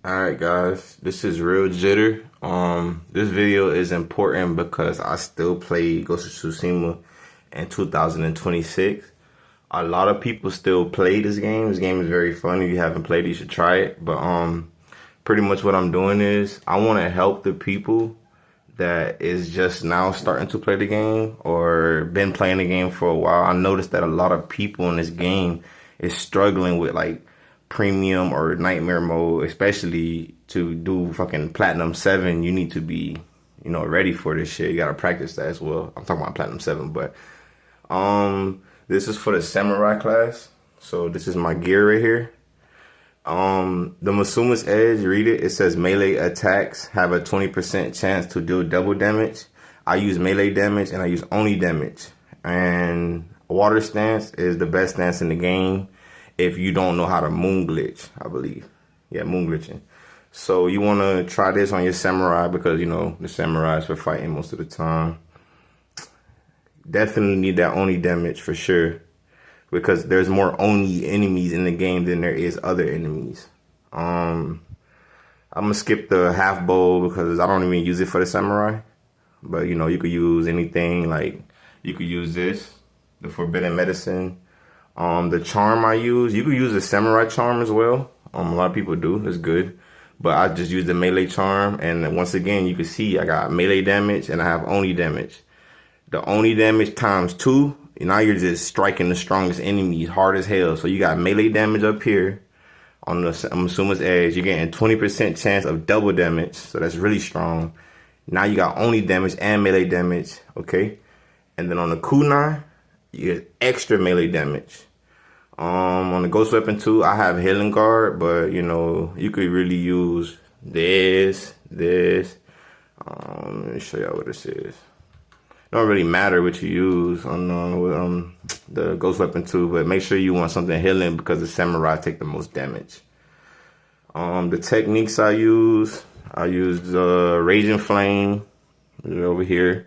Alright guys, this is Real Jitter. This video is important because I still play Ghost of Tsushima in 2026. A lot of people still play this game. This game is very fun. If you haven't played it, you should try it. But pretty much what I'm doing is I want to help the people that is just now starting to play the game or been playing the game for a while. I noticed that a lot of people in this game is struggling with like premium or nightmare mode, especially to do fucking platinum 7. You need to be, ready for this shit. You gotta practice that as well. I'm talking about platinum 7, but this is for the samurai class. So this is my gear right here. The Masuma's Edge, read it. It says melee attacks have a 20% chance to deal double damage. I use melee damage and I use only damage. And water stance is the best stance in the game if you don't know how to moon glitch, I believe. Yeah, moon glitching. So you want to try this on your samurai because, the samurais for fighting most of the time. Definitely need that only damage for sure, because there's more Oni enemies in the game than there is other enemies. I'm gonna skip the half bow because I don't even use it for the samurai. But you could use anything. Like you could use this, the forbidden medicine. The charm I use, you could use the samurai charm as well. A lot of people do. It's good. But I just use the melee charm, and once again, you can see I got melee damage and I have Oni damage. The Oni damage times 2. Now you're just striking the strongest enemies hard as hell. So you got melee damage up here on the Masuma's Edge. You're getting 20% chance of double damage. So that's really strong. Now you got only damage and melee damage. Okay. And then on the kunai, you get extra melee damage. On the Ghost Weapon 2, I have Healing Guard, but you could really use this. Let me show y'all what this is. Don't really matter what you use on the Ghost Weapon 2, but make sure you want something healing because the samurai take the most damage. The techniques I use Raging Flame over here.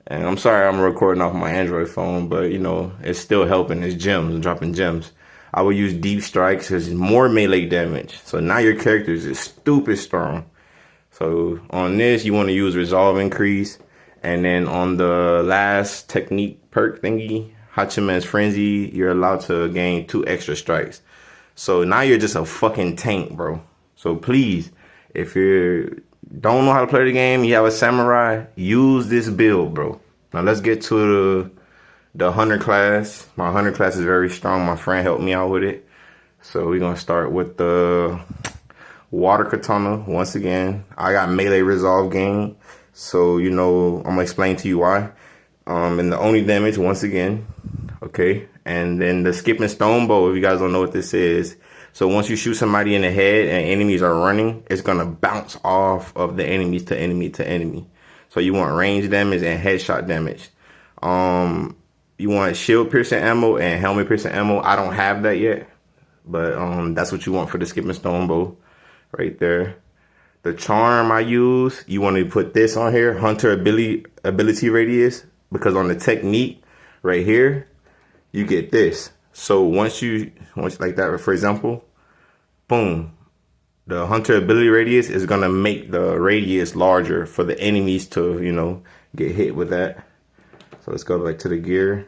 And I'm sorry I'm recording off my Android phone, but it's still helping. It's gems, dropping gems. I will use Deep Strikes because it's more melee damage. So now your character is just stupid strong. So on this, you want to use Resolve Increase. And then on the last technique perk thingy, Hachiman's Frenzy, you're allowed to gain 2 extra strikes. So now you're just a fucking tank, bro. So please, if you don't know how to play the game, you have a samurai, use this build, bro. Now let's get to the hunter class. My hunter class is very strong. My friend helped me out with it. So we're going to start with the water katana. Once again, I got melee resolve gain. So, I'm going to explain to you why. And the only damage, once again, okay? And then the skipping stone bow, if you guys don't know what this is. So once you shoot somebody in the head and enemies are running, it's going to bounce off of the enemies to enemy to enemy. So you want range damage and headshot damage. You want shield piercing ammo and helmet piercing ammo. I don't have that yet, but that's what you want for the skipping stone bow right there. The charm I use, you want to put this on here, Hunter ability radius, because on the technique right here, you get this. So once like that, for example, boom, the Hunter ability radius is gonna make the radius larger for the enemies to get hit with that. So let's go back to the gear.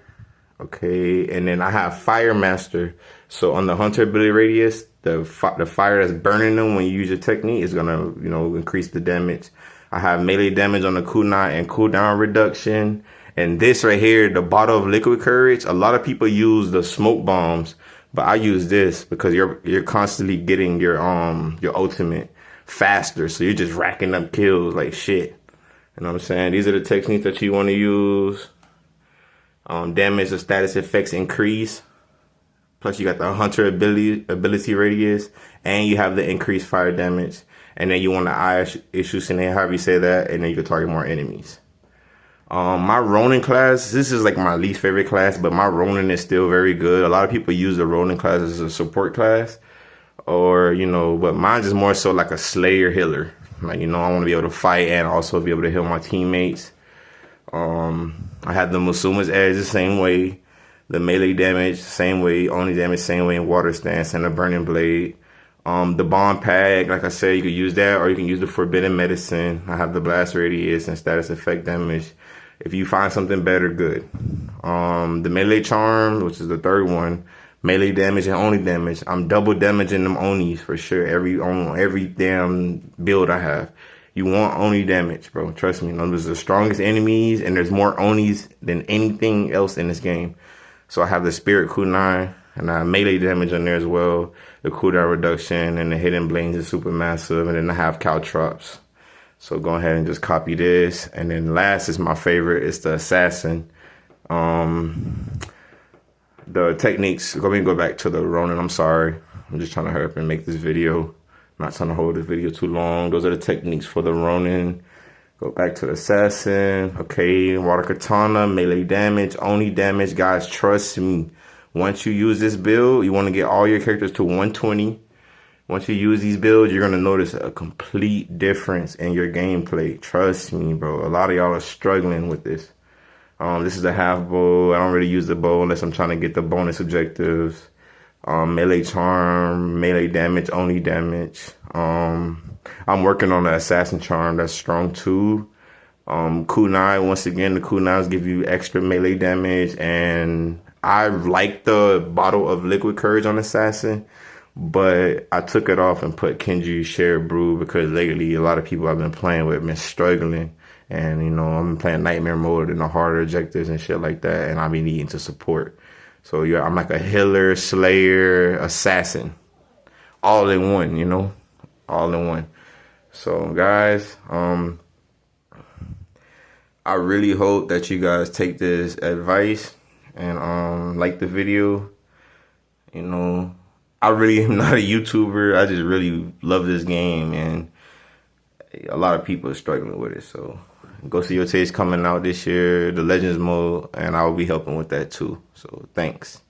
Okay, and then I have Fire Master. So on the Hunter ability radius, the fire that's burning them when you use your technique is gonna increase the damage. I have melee damage on the kunai and cooldown reduction. And this right here, the bottle of liquid courage. A lot of people use the smoke bombs, but I use this because you're constantly getting your ultimate faster. So you're just racking up kills like shit. You know what I'm saying? These are the techniques that you want to use. Damage or status effects increase. Plus you got the Hunter ability radius, and you have the increased fire damage. And then you want the eye issues in there, however you say that, and then you can target more enemies. My Ronin class, this is like my least favorite class, but my Ronin is still very good. A lot of people use the Ronin class as a support class, or but mine's is more so like a Slayer healer. Like I want to be able to fight and also be able to heal my teammates. I have the Masuma's Edge the same way, the melee damage same way, only damage same way, in water stance, and the burning blade. The bomb pack, like I said, you could use that, or you can use the forbidden medicine. I have the blast radius and status effect damage. If you find something better, good. The melee charm, which is the third one, melee damage and only damage. I'm double damaging them onis for sure. On every damn build I have. You want oni damage, bro. Trust me. Those are the strongest enemies, and there's more onis than anything else in this game. So I have the spirit kunai, and I have melee damage on there as well. The cooldown reduction and the hidden blaze is super massive, and then I have caltrops. So go ahead and just copy this. And then last is my favorite. It's the assassin. The techniques. Let me go back to the Ronin. I'm sorry. I'm just trying to hurry up and make this video. I'm not trying to hold this video too long. Those are the techniques for the Ronin. Go back to the assassin. Okay, water katana, melee damage, oni damage. Guys, trust me. Once you use this build, you want to get all your characters to 120. Once you use these builds, you're going to notice a complete difference in your gameplay. Trust me, bro. A lot of y'all are struggling with this. This is a half bow. I don't really use the bow unless I'm trying to get the bonus objectives. Melee charm, melee damage, only damage. I'm working on the assassin charm that's strong too. Kunai, once again, the kunais give you extra melee damage, and I like the bottle of liquid courage on assassin, but I took it off and put Kenji Shared Brew because lately a lot of people I've been playing with have been struggling. And, you know, I'm playing nightmare mode and the harder objectives and shit like that. And I be needing to support. So, yeah, I'm like a healer, slayer, assassin. All in one, you know. All in one. So, guys, I really hope that you guys take this advice and like the video. You know, I really am not a YouTuber. I just really love this game. And a lot of people are struggling with it. So Ghost of Your Taste coming out this year, the Legends mode, and I will be helping with that too. So thanks.